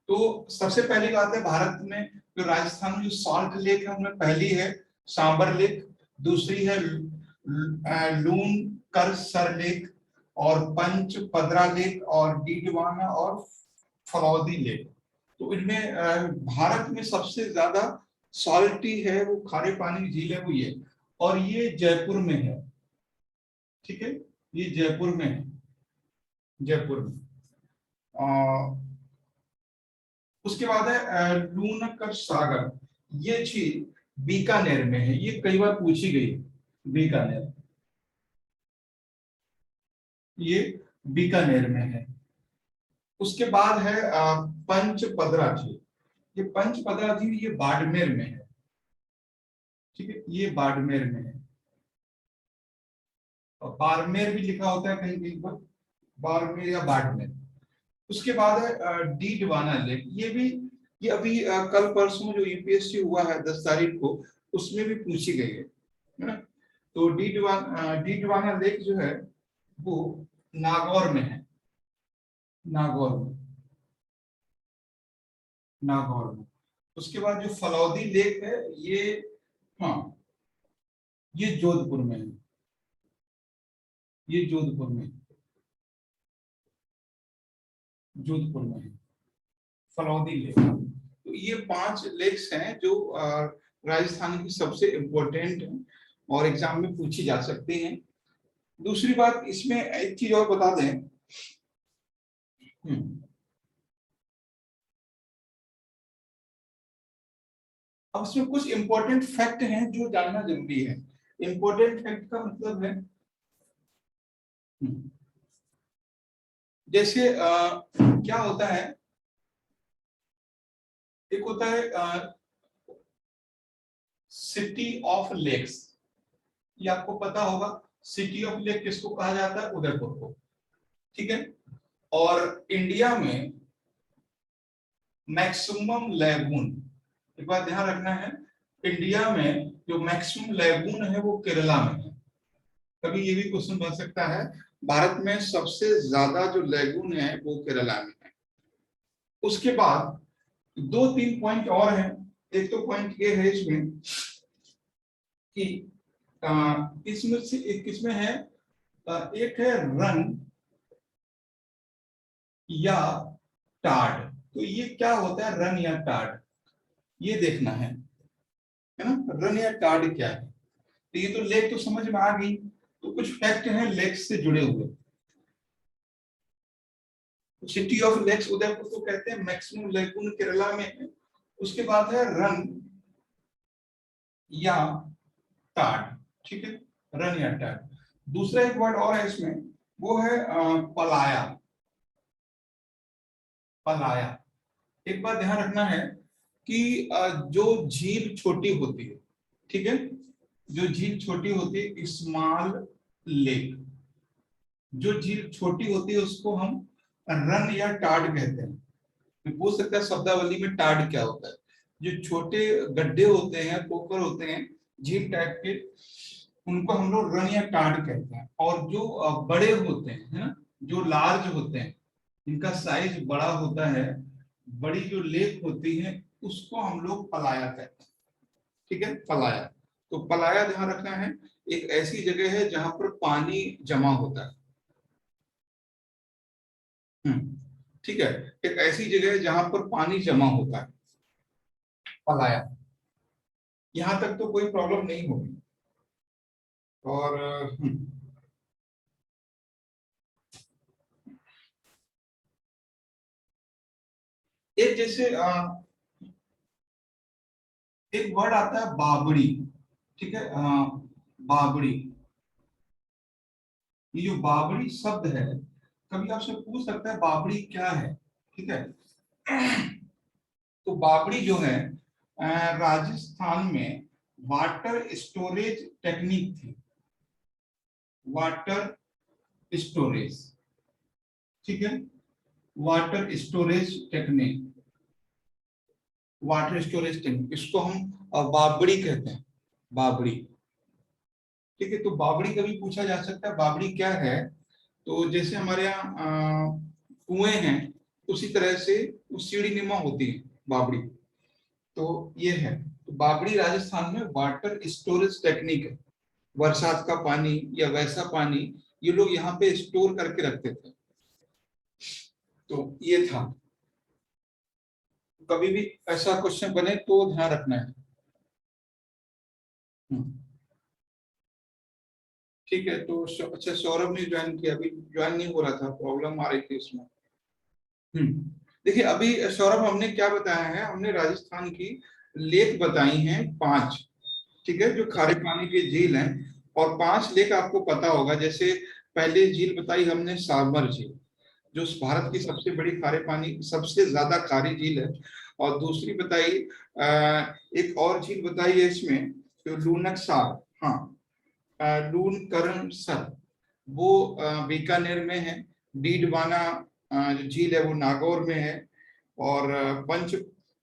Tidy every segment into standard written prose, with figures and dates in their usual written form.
तो सबसे पहली बात है, भारत में जो राजस्थान में जो सॉल्ट लेक है उनमें पहली है सांबर लेक, दूसरी है लून करसर लेक, और पंच पदरा लेक, और डीडवाना और फलौदी लेक। तो इनमें भारत में सबसे ज्यादा सॉल्टी है वो खारे पानी की झील है वो ये, और ये जयपुर में है। ठीक है, ये जयपुर में है, जयपुर में। उसके बाद है लूनकर सागर, ये झील बीकानेर में है, ये कई बार पूछी गई है, बीकानेर, ये बीकानेर में है। उसके बाद है पंचपदरा झील, ये पंचपदरा झील ये बाड़मेर में है। ठीक है, ये बाड़मेर में है, और बाड़मेर भी लिखा होता है कहीं कहीं पर, बाड़मेर या बाड़मेर। उसके बाद है डीडवाना लेक, ये भी, ये अभी कल परसों जो यूपीएससी हुआ है 10 तारीख को, उसमें भी पूछी गई है ना। तो डीडवाना लेक जो है वो नागौर में है, नागौर में, नागौर में। उसके बाद जो फलौदी लेक है ये, हाँ, ये जोधपुर में है, ये जोधपुर में, जोधपुर में है फलौदी लेक। तो ये 5 लेक्स हैं जो राजस्थान की सबसे इम्पोर्टेंट है और एग्जाम में पूछी जा सकती हैं। दूसरी बात, इसमें एक चीज और बता दें, अब इसमें कुछ इंपॉर्टेंट फैक्ट हैं जो जानना जरूरी है। इंपॉर्टेंट फैक्ट का मतलब है, जैसे क्या होता है, एक होता है सिटी ऑफ लेक्स, ये आपको पता होगा। सिटी ऑफ लेक किसको कहा जाता है? उदयपुर को। ठीक है, और इंडिया में मैक्सिमम लैगून, एक बात ध्यान रखना है, इंडिया में जो मैक्सिमम लैगून है वो केरला में है। कभी ये भी क्वेश्चन बन सकता है, भारत में सबसे ज्यादा जो लैगून है वो केरला में है। उसके बाद 2-3 पॉइंट और हैं। एक तो पॉइंट ये है इसमें कि इसमें से एक किसमें है, एक है रन या टार्ड। तो ये क्या होता है रन या टार्ड, ये देखना है ना। रन या टार्ड क्या है? तो ये तो लेक तो समझ में आ गई, तो कुछ फैक्ट हैं लेक से जुड़े हुए। सिटी ऑफ लेक्स उदयपुर को कहते हैं, मैक्सिमम लैगून केरला में है। उसके बाद है रन या टार्ड। ठीक है, रन या टार्ड। दूसरा एक वर्ड और है इसमें, वो है पलाया, पलाया। एक बात ध्यान रखना है कि जो झील छोटी होती है, ठीक है, जो झील छोटी होती है स्मॉल लेक, जो झील छोटी होती है उसको हम रन या टार्ड कहते हैं। पूछ सकता है शब्दावली में टार्ड क्या होता है। जो छोटे गड्ढे होते हैं, पोखर होते हैं झील टाइप के, उनको हम लोग रन या टार्ड कहते हैं। और जो बड़े होते हैं, है ना, जो लार्ज होते हैं, इनका साइज बड़ा होता है, बड़ी जो लेक होती है उसको हम लोग पलाया कहते हैं। ठीक है, पलाया। तो पलाया ध्यान रखना है, एक ऐसी जगह है जहां पर पानी जमा होता है। ठीक है, एक ऐसी जगह है जहां पर पानी जमा होता है, पलाया। यहां तक तो कोई प्रॉब्लम नहीं होगी। और एक जैसे एक वर्ड आता है बाबड़ी। ठीक है, बाबड़ी, ये जो बाबड़ी शब्द है, कभी आपसे पूछ सकता है बाबड़ी क्या है। ठीक है, तो बाबड़ी जो है राजस्थान में वाटर स्टोरेज टेक्निक थी, वाटर स्टोरेज। ठीक है, water storage technique, water storage technique, इसको हम बाबड़ी कहते हैं, बाबड़ी। ठीक है, तो बाबड़ी कभी पूछा जा सकता है बाबड़ी क्या है। तो जैसे हमारे यहाँ कुएं हैं, उसी तरह से वो सीढ़ीनुमा होती है बावड़ी। तो ये है, तो बावड़ी राजस्थान में वाटर स्टोरेज टेक्निक है। बरसात का पानी या वैसा पानी ये लोग यहाँ पे स्टोर करके रखते थे। तो ये था, कभी भी ऐसा क्वेश्चन बने तो ध्यान रखना है। ठीक है, तो अच्छा सौरभ ने ज्वाइन किया, अभी ज्वाइन नहीं हो रहा था, प्रॉब्लम आ रही थी उसमें। देखिए अभी सौरभ हमने क्या बताया है, हमने राजस्थान की लेक बताई हैं 5, ठीक है, जो खारे पानी की झील हैं। और 5 लेक आपको पता होगा, जैसे पहले झील बताई हमने साबर झील, जो भारत की सबसे बड़ी खारे पानी, सबसे ज्यादा खारी झील है। और दूसरी बताई एक और झील बताई है इसमें, जो लूनकसार, हाँ, लूनकरणसर, वो बीकानेर में है। डीडवाना जो झील है वो नागौर में है। और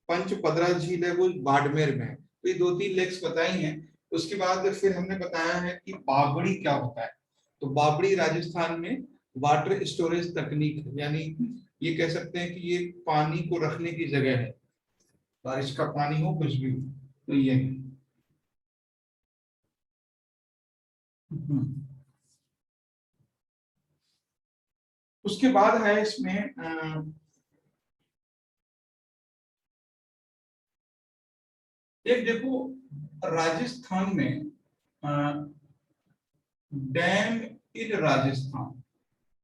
पंचपदरा झील है वो बाड़मेर में है। तो ये 2-3 लेक्स बताई हैं। उसके बाद फिर हमने बताया है कि बावड़ी क्या होता है। तो बावड़ी राजस्थान में वाटर स्टोरेज तकनीक है, यानी ये कह सकते हैं कि ये पानी को रखने की जगह है, बारिश का पानी हो कुछ भी हो, तो ये है। उसके बाद है इसमें एक देखो, राजस्थान में डैम इन राजस्थान,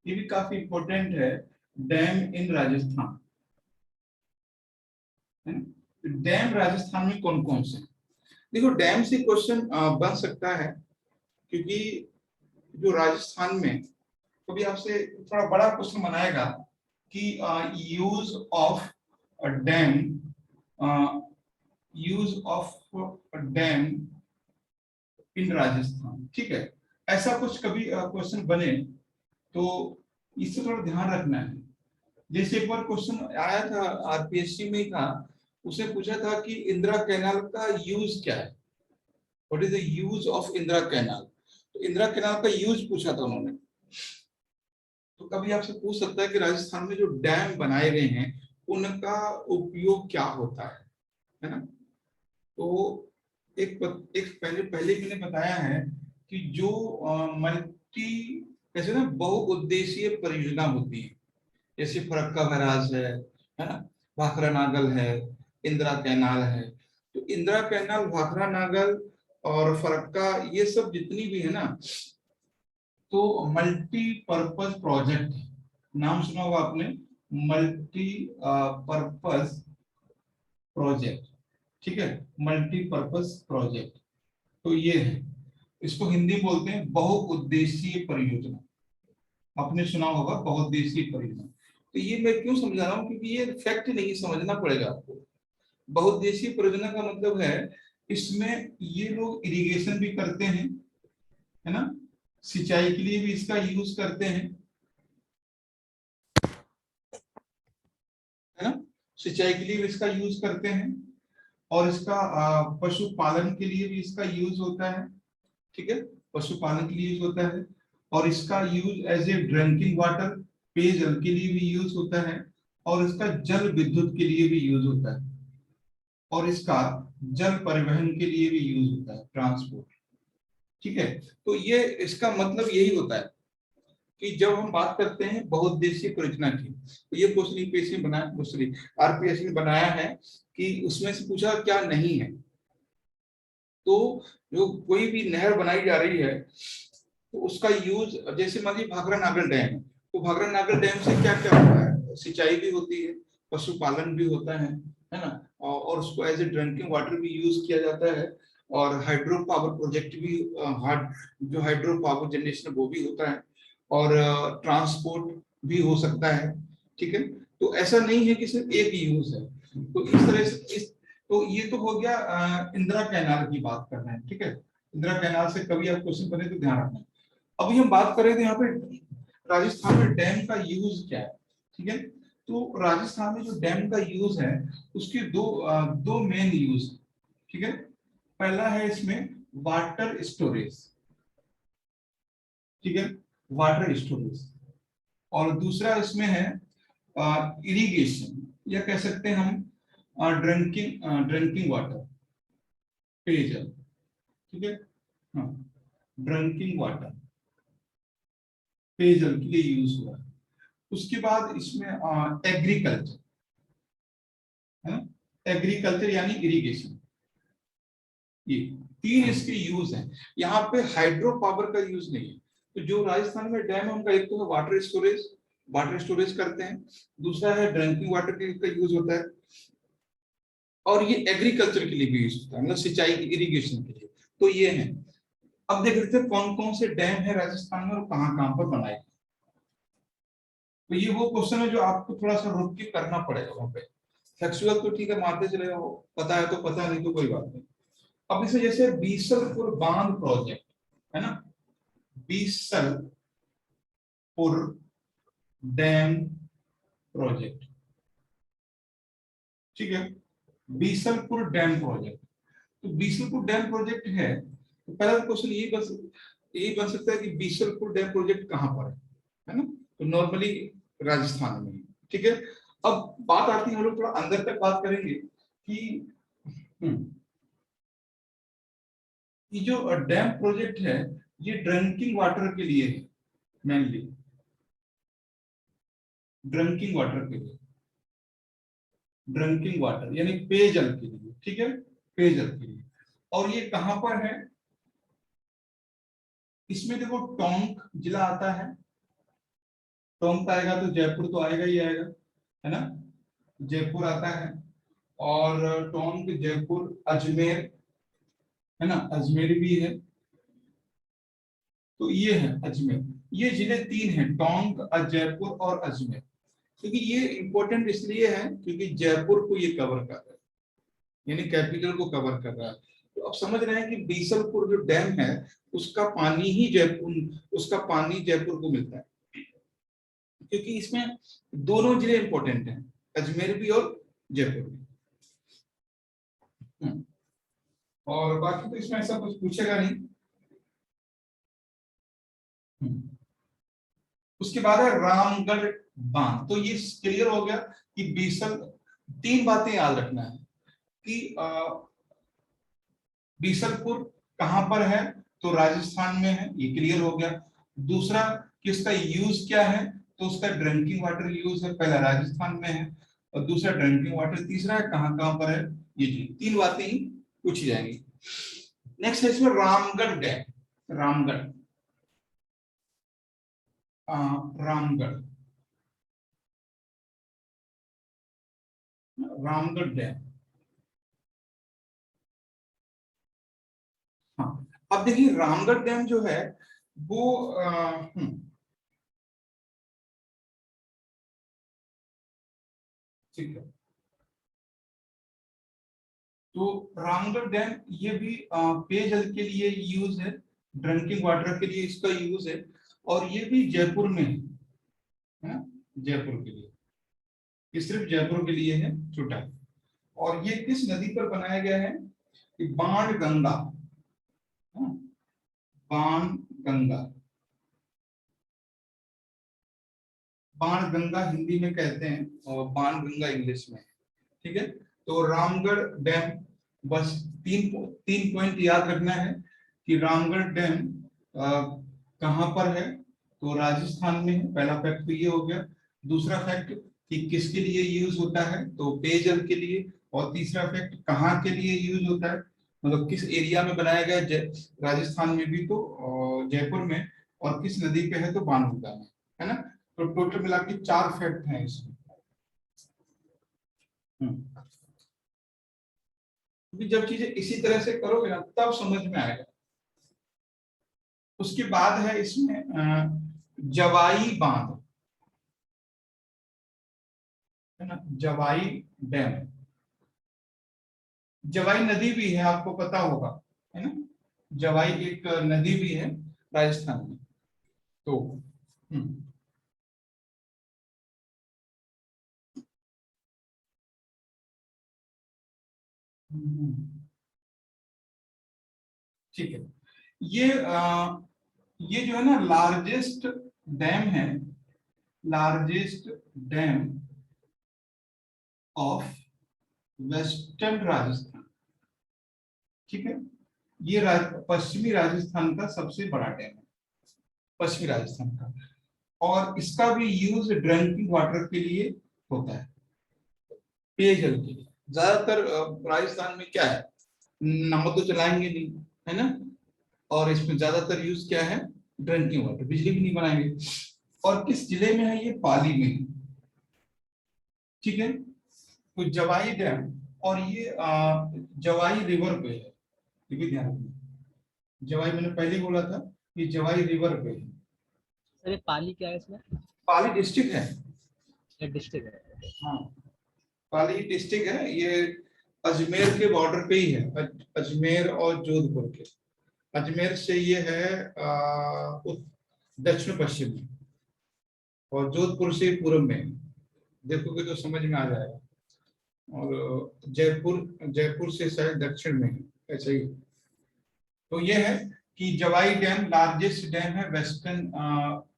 ये भी काफी इंपॉर्टेंट है। Dam in Rajasthan, dam Rajasthan में कौन कौन से? देखो डैम से क्वेश्चन बन सकता है, क्योंकि जो राजस्थान में कभी आपसे थोड़ा बड़ा क्वेश्चन बनाएगा कि use of dam, use of dam in Rajasthan, ठीक है, ऐसा कुछ कभी क्वेश्चन बने तो इससे थोड़ा ध्यान रखना है। जैसे एक बार क्वेश्चन आया था, आरपीएससी में ही था, उसे पूछा था कि इंदिरा कैनाल का यूज क्या है, what is the use of Indira canal. तो इंदिरा कैनाल का यूज पूछा था उन्होंने। तो कभी आपसे पूछ सकता है कि राजस्थान में जो डैम बनाए गए हैं उनका उपयोग क्या होता है ना। तो एक पहले पहले मैंने बताया है कि जो मल्टी, कैसे ना, बहुउद्देशीय परियोजना होती है, जैसे फरक्का बैराज है ना, भाखरा नागल है, इंदिरा कैनाल है। तो इंदिरा कैनाल, भाखरा नागल और फरक्का, ये सब जितनी भी है ना, तो मल्टीपर्पज प्रोजेक्ट है। नाम सुना होगा आपने, मल्टी पर्पज प्रोजेक्ट, ठीक है, मल्टीपर्पज प्रोजेक्ट। तो ये है, इसको हिंदी बोलते हैं बहुउद्देशीय परियोजना। आपने सुना होगा बहुउद्देशीय परियोजना। तो ये मैं क्यों समझा रहा हूँ, क्योंकि ये फैक्ट नहीं, समझना पड़ेगा आपको। बहुउद्देशीय परियोजना का मतलब है इसमें ये लोग इरिगेशन भी करते हैं, है ना, सिंचाई के लिए भी इसका यूज करते हैं, है ना, सिंचाई के लिए भी इसका यूज करते हैं, और इसका पशुपालन के लिए भी इसका यूज होता है, ठीक है, पशुपालन के लिए यूज होता है। और इसका use as a drinking water, पेयजल के लिए भी यूज होता है। और इसका जल विद्युत के लिए भी यूज होता है। और इसका जल परिवहन के लिए भी यूज होता है, ट्रांसपोर्ट, ठीक है। तो ये इसका मतलब यही होता है कि जब हम बात करते हैं बहुउद्देशीय परियोजना की, तो ये क्वेश्चन यूपीएससी ने बनाया, सॉरी आरपीएससी ने बनाया है कि उसमें से पूछा क्या नहीं है। तो जो कोई भी नहर बनाई जा रही है तो उसका यूज, जैसे मान लीजिए भाखरा नागल डैम है, तो भाखरा नागल डैम से क्या क्या होता है, सिंचाई भी होती है, पशुपालन भी होता है ना, और उसको एज ए ड्रिंकिंग वाटर भी यूज किया जाता है। और हाइड्रो पावर प्रोजेक्ट भी, जो हाइड्रो पावर जनरेशन वो भी होता है। और ट्रांसपोर्ट भी हो सकता है, ठीक है। तो ऐसा नहीं है कि सिर्फ एक यूज है। तो इस तरह से तो ये तो हो गया इंदिरा कैनाल की बात कर रहे हैं, ठीक है। इंदिरा कैनाल से कभी आप क्वेश्चन बने तो ध्यान रखना। अभी हम बात कर रहे थे यहाँ पे राजस्थान में डैम का यूज क्या है, ठीक है। तो राजस्थान में जो डैम का यूज है उसके दो मेन यूज, ठीक है। पहला है इसमें वाटर स्टोरेज, ठीक है, वाटर स्टोरेज। और दूसरा इसमें है इरिगेशन, या कह सकते हैं हम ड्रिंकिंग वाटर, पेयजल, ठीक है। हाँ, ड्रिंकिंग वाटर पेयजल के लिए यूज हुआ है। उसके बाद इसमें एग्रीकल्चर है ना, एग्रीकल्चर यानी इरिगेशन, ये तीन इसके यूज हैं। यहाँ पे हाइड्रो पावर का यूज नहीं है। तो जो राजस्थान में डैम है उनका एक तो है वाटर स्टोरेज करते हैं, दूसरा है ड्रिंकिंग वाटर का यूज होता है, और ये एग्रीकल्चर के लिए भी यूज होता है, मतलब सिंचाई की, इरिगेशन के लिए। तो ये है। अब देख लेते हैं कौन कौन से डैम है राजस्थान में और कहाँ कहाँ पर बनाए। तो ये वो क्वेश्चन है जो आपको थोड़ा सा रुक के करना पड़ेगा वहां पे। फ्लेक्सिबल तो ठीक है, मारते चले जाओ, पता है तो पता, नहीं तो कोई बात नहीं। अब इसे जैसे बीसलपुर बांध प्रोजेक्ट है ना, बीसलपुर डैम प्रोजेक्ट, ठीक है, बीसलपुर डैम प्रोजेक्ट। तो बीसलपुर डैम प्रोजेक्ट है, तो पहला क्वेश्चन यही बन सकता है कि बीसलपुर डैम प्रोजेक्ट कहां पर है ना। तो नॉर्मली राजस्थान में, ठीक है। अब बात आती है, हम लोग थोड़ा अंदर तक बात करेंगे कि ये जो डैम प्रोजेक्ट है ये ड्रिंकिंग वाटर के लिए है, मेनली ड्रिंकिंग वाटर के लिए, ड्रिंकिंग वाटर यानी पेयजल के लिए, ठीक है, पेयजल के लिए। और ये कहां पर है, इसमें देखो टोंक जिला आता है, टोंक आएगा तो जयपुर तो आएगा ही आएगा, है ना, जयपुर आता है। और टोंक, जयपुर, अजमेर, है ना, अजमेर भी है। तो ये है अजमेर, ये जिले तीन हैं, टोंक, जयपुर और अजमेर। क्योंकि ये इंपॉर्टेंट इसलिए है क्योंकि जयपुर को ये कवर कर रहा है, यानी कैपिटल को कवर कर रहा है। तो अब समझ रहे हैं कि बीसलपुर जो डैम है उसका पानी जयपुर को मिलता है, क्योंकि इसमें दोनों जिले इंपॉर्टेंट हैं, अजमेर भी और जयपुर भी। और बाकी तो इसमें ऐसा कुछ पूछेगा नहीं। उसके बाद है रामगढ़ बांध। तो ये क्लियर हो गया कि बीसल, तीन बातें याद रखना है कि बीसलपुर कहां पर है, तो राजस्थान में है, ये क्लियर हो गया। दूसरा कि इसका यूज क्या है, तो उसका ड्रिंकिंग वाटर यूज है, पहला राजस्थान में है, और दूसरा ड्रिंकिंग वाटर, तीसरा है कहां कहां पर है। ये तीन बातें ही पूछी जाएंगी। नेक्स्ट है इसमें रामगढ़ डैम, रामगढ़, रामगढ़, रामगढ़ डैम। हाँ, अब देखिए रामगढ़ डैम जो है वो ठीक है। तो रामगढ़ डैम ये भी पेयजल के लिए यूज है, ड्रिंकिंग वाटर के लिए इसका यूज है, और ये भी जयपुर में है ना, जयपुर के लिए, ये सिर्फ जयपुर के लिए है, छोटा। और ये किस नदी पर बनाया गया है, कि बाण गंगा, हाँ, बाण गंगा, बाण गंगा हिंदी में कहते हैं और बाण गंगा इंग्लिश में, ठीक है। तो रामगढ़ डैम, बस तीन तीन पॉइंट याद रखना है कि रामगढ़ डैम कहां पर है, तो राजस्थान में है, पहला फैक्ट तो ये हो गया। दूसरा फैक्ट कि किसके लिए यूज होता है, तो पेयजल के लिए। और तीसरा फैक्ट कहाँ के लिए यूज होता है, मतलब किस एरिया में बनाया गया, राजस्थान में भी तो जयपुर में, और किस नदी पे है तो बाणगंगा में, है ना। तो टोटल मिला के चार फैक्ट हैं इसमें। क्योंकि जब चीजें इसी तरह से करोगे ना तब समझ में आएगा। उसके बाद है इसमें जवाई बांध, है ना, जवाई डैम। जवाई नदी भी है, आपको पता होगा, है ना, जवाई एक नदी भी है राजस्थान में। तो ठीक है। ये ये जो है ना लार्जेस्ट डैम है, largest dam of western Rajasthan. ठीक है, ये पश्चिमी राजस्थान का सबसे बड़ा डैम है, पश्चिमी राजस्थान का। और इसका भी यूज ड्रिंकिंग वाटर के लिए होता है, पेयजल के लिए। ज्यादातर राजस्थान में क्या है, नाव तो चलाएंगे नहीं, है ना, और इसमें ज्यादातर यूज क्या है, ड्रिंकिंग वाटर, बिजली भी नहीं बनाएंगे। और किस जिले में है ये, पाली में है। ठीक है, तो जवाई डैम, और ये जवाई रिवर पे है, ये भी ध्यान रखना। जवाई मैंने पहले बोला था कि जवाई रिवर पे है। अरे पाली क्या है इसमें? पाली डिस्ट्रिक्ट है। ये डिस्ट्रिक्ट है। हाँ, पाली डिस्ट्रिक्ट है, ये अजमेर के बॉर्डर पे ही है, अजमेर और जोधपुर के। अजमेर से ये है दक्षिण पश्चिम में, और जोधपुर से पूर्व में। देखोगे तो समझ में आ जाएगा। और जयपुर, जयपुर से शायद दक्षिण में है, ऐसा ही। तो ये है कि जवाई डैम लार्जेस्ट डैम है वेस्टर्न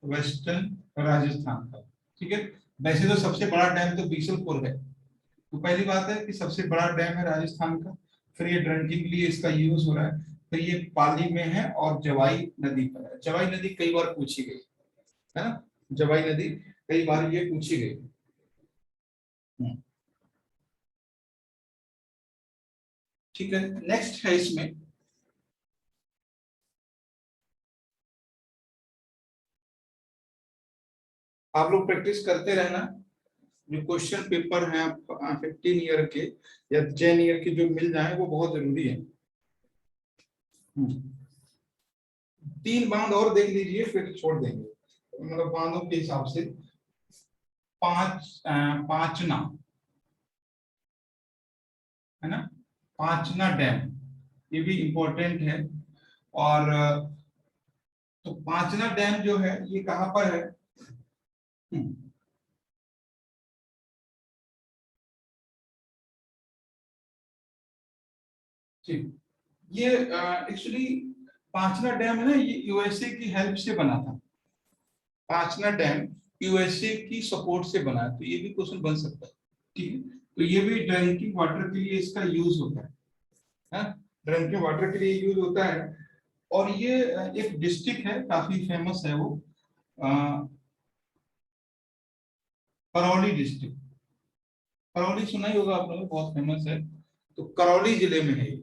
वेस्टर्न राजस्थान का। ठीक है, वैसे तो सबसे बड़ा डैम तो बीसलपुर है। तो पहली बात है कि सबसे बड़ा डैम है राजस्थान का। फिर ये ड्रिंकिंग के लिए इसका यूज हो रहा है। फिर ये पाली में है और जवाई नदी पर है। जवाई नदी कई बार पूछी गई है ना, जवाई नदी कई बार ये पूछी गई। ठीक है, नेक्स्ट है इसमें, आप लोग प्रैक्टिस करते रहना। जो क्वेश्चन पेपर हैं 15 ईयर के या 10 ईयर के जो मिल जाए वो बहुत जरूरी है। 3 बांध और देख लीजिए फिर छोड़ देंगे, मतलब बांधों के हिसाब से। पांचना, है ना, पांचना डैम, ये भी इंपॉर्टेंट है। और तो पांचना डैम जो है ये कहां पर है, ठीक, ये एक्चुअली पांचना डैम है ना, ये यूएसए की हेल्प से बना था। पांचना डैम यूएसए की सपोर्ट से बना है, तो ये भी क्वेश्चन बन सकता है। ठीक है, तो ये भी ड्रिंकिंग वाटर के लिए इसका यूज होता है, ड्रिंकिंग वाटर के लिए यूज होता है। और ये एक डिस्ट्रिक्ट है, काफी फेमस है वो, करौली डिस्ट्रिक्ट। करौली सुना ही होगा आप लोगों ने, बहुत फेमस है। तो करौली जिले में है ये।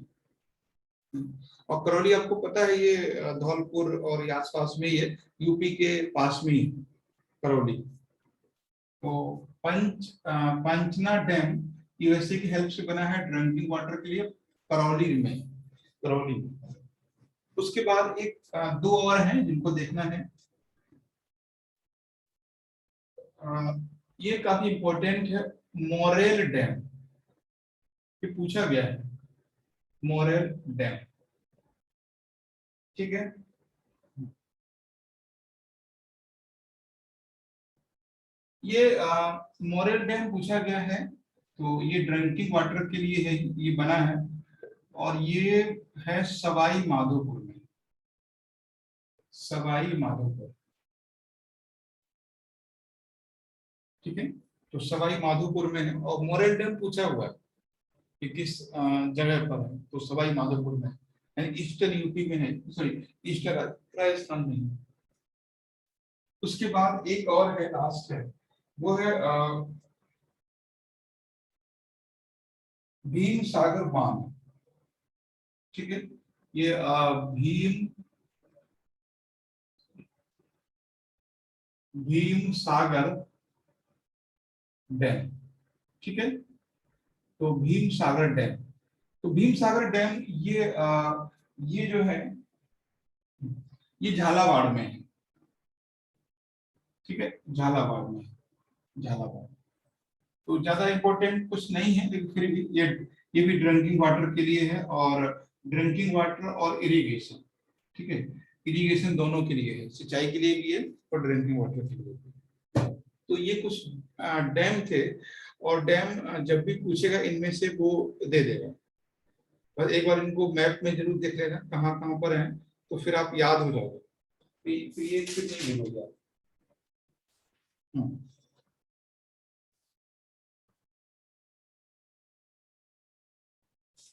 और करौली आपको पता है ये धौलपुर और ये आसपास में ही है, यूपी के पास में ही करौली। तो पंचना डैम यूएसए की हेल्प से बना है ड्रिंकिंग वाटर के लिए, करौली में, करौली में। उसके बाद एक दो और हैं जिनको देखना है। ये काफी इंपॉर्टेंट है, मोरेल डैम, ये पूछा गया है, मोरेल डैम। ठीक है, ये मोरेल डैम पूछा गया है, तो ये ड्रिंकिंग वाटर के लिए है, ये बना है। और ये है सवाई माधोपुर में, सवाई माधोपुर। ठीक है, तो सवाई माधोपुर में है। और मोरेल डैम पूछा हुआ है कि किस जगह पर है, तो सवाई माधोपुर में है, यानी ईस्टर्न यूपी में है, सॉरी ईस्टर्न राजस्थान में है। उसके बाद एक और है, लास्ट है, वो है भीम सागर बांध। ठीक है, ये भीम भीम सागर डैम। ठीक है, तो भीम सागर डैम, तो भीम सागर डैम ये जो है ये झालावाड़ में है। ठीक है, झालावाड़ में, झालावाड़। तो ज्यादा इंपॉर्टेंट कुछ नहीं है, लेकिन फिर भी ये भी ड्रिंकिंग वाटर के लिए है, और ड्रिंकिंग वाटर और इरिगेशन। ठीक है, इरिगेशन दोनों के लिए है, सिंचाई के लिए भी है और ड्रिंकिंग वाटर के लिए भी। तो ये कुछ डैम थे, और डैम जब भी पूछेगा इनमें से वो दे देगा। बस एक बार इनको मैप में जरूर देख लेना कहाँ कहाँ पर है, तो फिर आप याद हो जाओगे। तो ये फिर नहीं भूलोगे आप।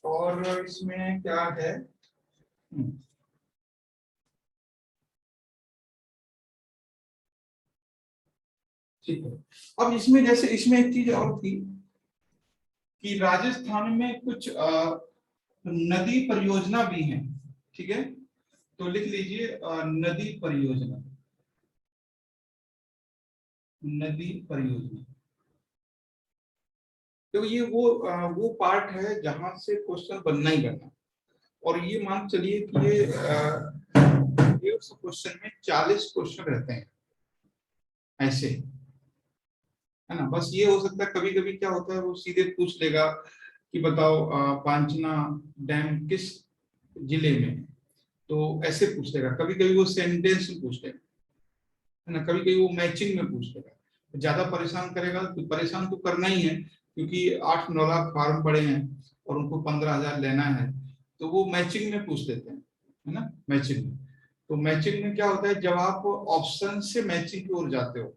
और इसमें क्या है, ठीक है। अब इसमें जैसे इसमें एक चीज और थी कि राजस्थान में कुछ नदी परियोजना भी हैं, ठीक है। तो लिख लीजिए नदी परियोजना, नदी परियोजना। तो ये वो पार्ट है जहां से क्वेश्चन बनना ही बनना। और ये मान चलिए कि ये 150 क्वेश्चन में 40 क्वेश्चन रहते हैं ऐसे, है ना। बस ये हो सकता है कभी कभी क्या होता है वो सीधे पूछ लेगा कि बताओ पांचना डैम किस जिले में, तो ऐसे पूछ लेगा। कभी कभी वो सेंटेंस में पूछ लेगा, है ना। कभी कभी वो मैचिंग में पूछ लेगा। ज्यादा परेशान करेगा तो परेशान तो करना ही है, क्योंकि 8-9 लाख फॉर्म पड़े हैं और उनको 15,000 लेना है, तो वो मैचिंग में पूछ लेते हैं, है ना, मैचिंग में। तो मैचिंग में क्या होता है, जब आप ऑप्शन से मैचिंग की ओर जाते हो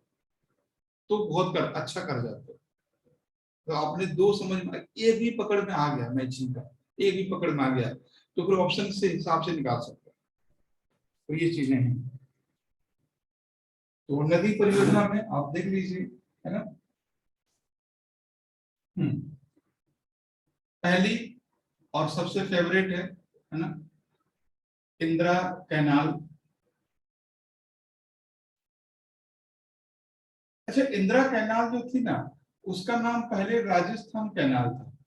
तो अच्छा कर जाते हो। तो आपने दो समझ में, एक भी पकड़ में आ गया मैचिंग का, एक भी पकड़ में आ गया तो फिर ऑप्शन से हिसाब से निकाल सकते हैं। तो ये चीजें हैं। तो नदी परियोजना में आप देख लीजिए, है ना। हम्म, पहली और सबसे फेवरेट है ना, इंदिरा कैनाल। अच्छा, इंदिरा कैनाल जो थी ना, उसका नाम पहले राजस्थान कैनाल था,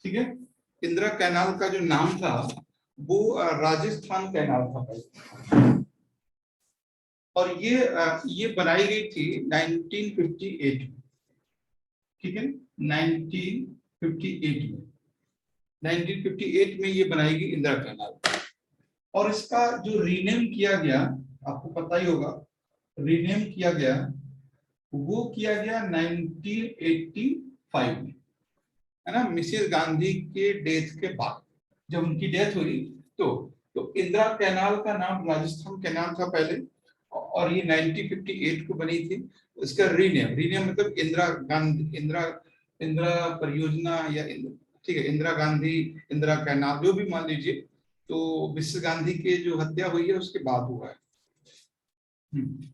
ठीक है। इंदिरा कैनाल का जो नाम था वो राजस्थान कैनाल था पहले। और ये बनाई गई थी 1958 में, ठीक है, 1958 में, 1958 में ये बनाई गई इंदिरा कैनाल। और इसका जो रीनेम किया गया, आपको पता ही होगा, रीनेम किया गया, वो किया गया 1985 में, है ना, मिसेस गांधी के डेथ के बाद। जब उनकी डेथ हुई तो इंदिरा कैनाल का नाम राजस्थान कैनाल था पहले, और ये 1958 को बनी थी। इसका रीनेम, रीनेम मतलब इंदिरा गांधी, इंदिरा इंदिरा परियोजना या ठीक है, इंदिरा गांधी, इंदिरा कैनाल, जो भी मान लीजिए। तो मिसेस गांधी के जो हत्या हुई है उसके बाद हुआ है। हम्म।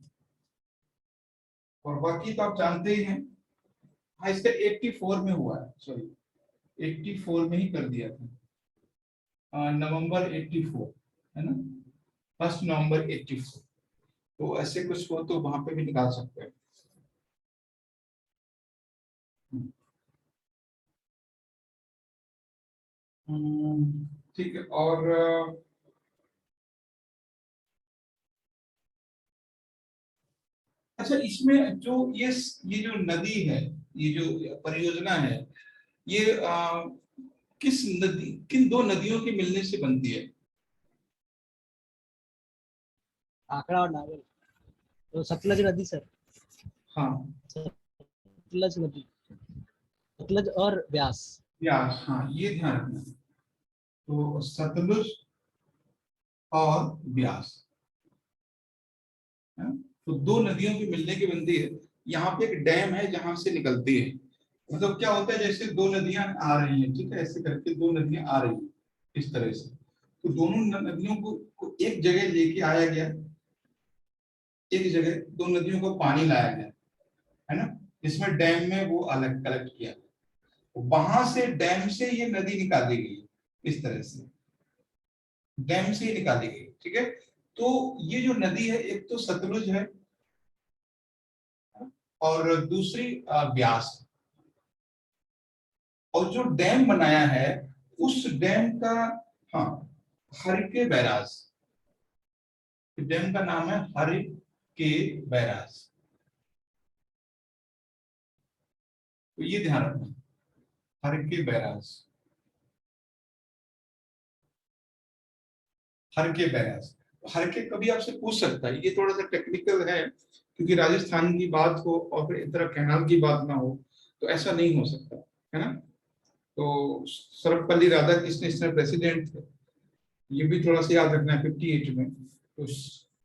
और बाकी तो आप जानते ही हैं। हाँ, इसका 84 में हुआ है, सॉरी 84 में ही कर दिया था, नवंबर 84, है ना, 1 नवंबर 84। तो ऐसे कुछ हो तो वहां पे भी निकाल सकते हैं। ठीक है। और अच्छा, इसमें जो ये जो नदी है, ये जो परियोजना है, ये किस नदी, किन दो नदियों के मिलने से बनती है? आंकड़ा और नागल। तो सतलज नदी सर। हाँ, सतलज नदी, सतलज और ब्यास। व्यास, हाँ, ये ध्यान रखना। तो सतलुज और ब्यास, है ना? तो दो नदियों की मिलने की बनती है। यहाँ पे एक डैम है जहां से निकलती है। मतलब क्या होता है, जैसे दो नदियां आ रही हैं, ठीक है, ऐसे करके दो नदियां आ रही हैं इस तरह से। तो दोनों नदियों को एक जगह लेके आया गया, एक जगह दो नदियों को पानी लाया गया, है ना। इसमें डैम में वो अलग कलेक्ट किया, वहां से डैम से ये नदी निकाली गई, इस तरह से डैम से ही निकाली गई, ठीक है। तो ये जो नदी है, एक तो सतलुज है और दूसरी ब्यास है। और जो डैम बनाया है उस डैम का, हाँ, हरिके बैराज, डैम का नाम है हरिके बैराज। तो ये ध्यान रखना, हरिके बैराज, हरके बैराज। हरके कभी आपसे पूछ सकता है, ये थोड़ा सा टेक्निकल है, क्योंकि राजस्थान की बात हो और फिर इधर कैनाल की बात ना हो, तो ऐसा नहीं हो सकता, है ना। तो सर्वपल्ली राधाकृष्ण इसमें प्रेसिडेंट थे, ये भी थोड़ा सा याद रखना है, 58 में। तो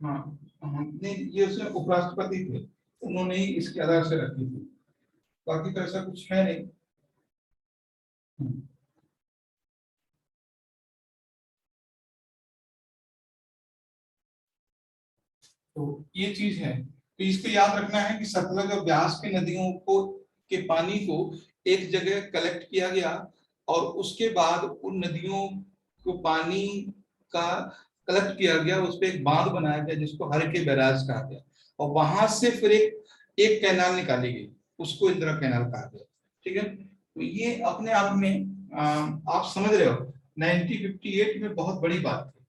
हाँ, हमने ये उसमें उपराष्ट्रपति थे, उन्होंने ही इसके आधार से रखी थी, बाकी तो ऐसा कुछ है नहीं। तो ये चीज है, तो इसको याद रखना है कि सतलज और ब्यास की नदियों को के पानी को एक जगह कलेक्ट किया गया और उसके बाद उन नदियों को पानी का कलेक्ट किया गया, उस पर एक बांध बनाया गया जिसको हरके बैराज कहा गया, और वहां से फिर एक कैनाल निकाली गई, उसको इंदिरा कैनाल कहा गया। ठीक है, तो ये अपने आप में आप समझ रहे हो 1958 में बहुत बड़ी बात थी।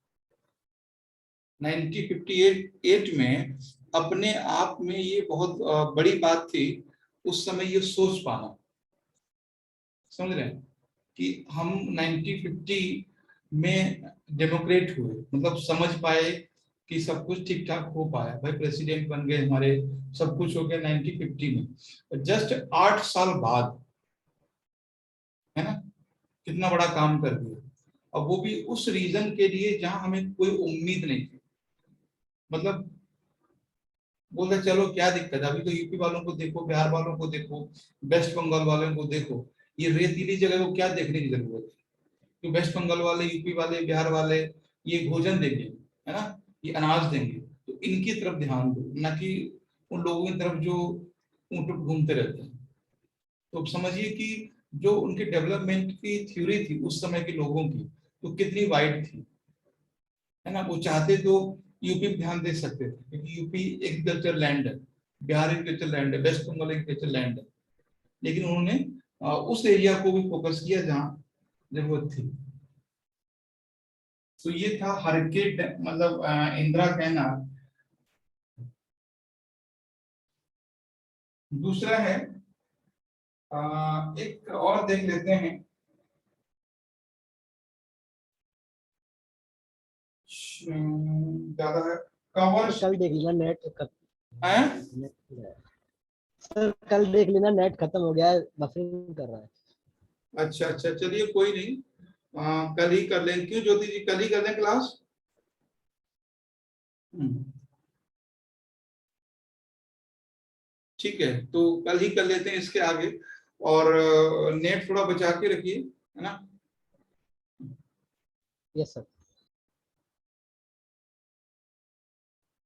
1958 में अपने आप में ये बहुत बड़ी बात थी, उस समय ये सोच पाना, समझ रहे हैं कि हम 1950 में डेमोक्रेट हुए, मतलब समझ पाए कि सब कुछ ठीक ठाक हो पाया, भाई प्रेसिडेंट बन गए हमारे, सब कुछ हो गया 1950 में। जस्ट 8 साल बाद, है ना, कितना बड़ा काम कर दिया, और वो भी उस रीजन के लिए जहां हमें कोई उम्मीद नहीं थी। मतलब बोलते चलो क्या दिक्कत है, अभी तो यूपी वालों को देखो, बिहार वालों को देखो, वेस्ट बंगाल वालों को देखो, ये रेतीली जगह को क्या देखने की जरूरत है, कि वेस्ट बंगाल वाले, यूपी वाले, बिहार वाले ये भोजन देंगे, है ना, ये अनाज देंगे, तो इनकी तरफ ध्यान दो, ना कि उन लोगों की तरफ जो ऊँट घूमते रहते हैं। तो समझिए कि जो उनके डेवलपमेंट की थ्योरी थी उस समय के लोगों की, तो कितनी वाइड थी, है ना। वो चाहते तो यूपी पे ध्यान दे सकते थे, क्योंकि यूपी एग्रीकल्चर लैंड है, बिहार एग्रीकल्चर लैंड है, वेस्ट बंगाल एग्रीकल्चर लैंड है, लेकिन उन्होंने उस एरिया को भी फोकस किया जहां जरूरत थी। तो ये था हरके मतलब इंदिरा कैनाल। दूसरा है एक और देख लेते हैं, ज्यादा है कवर कल देख लेना नेट है। सर, कल देख लेना नेट खत्म हो गया है, बफरिंग कर रहा है। अच्छा अच्छा, चलिए कोई नहीं, कल ही कर लें, क्यों ज्योति जी, कल ही कर लें क्लास। ठीक है, तो कल ही कर लेते हैं इसके आगे, और नेट थोड़ा बचा के रखिए, है ना। Yes sir.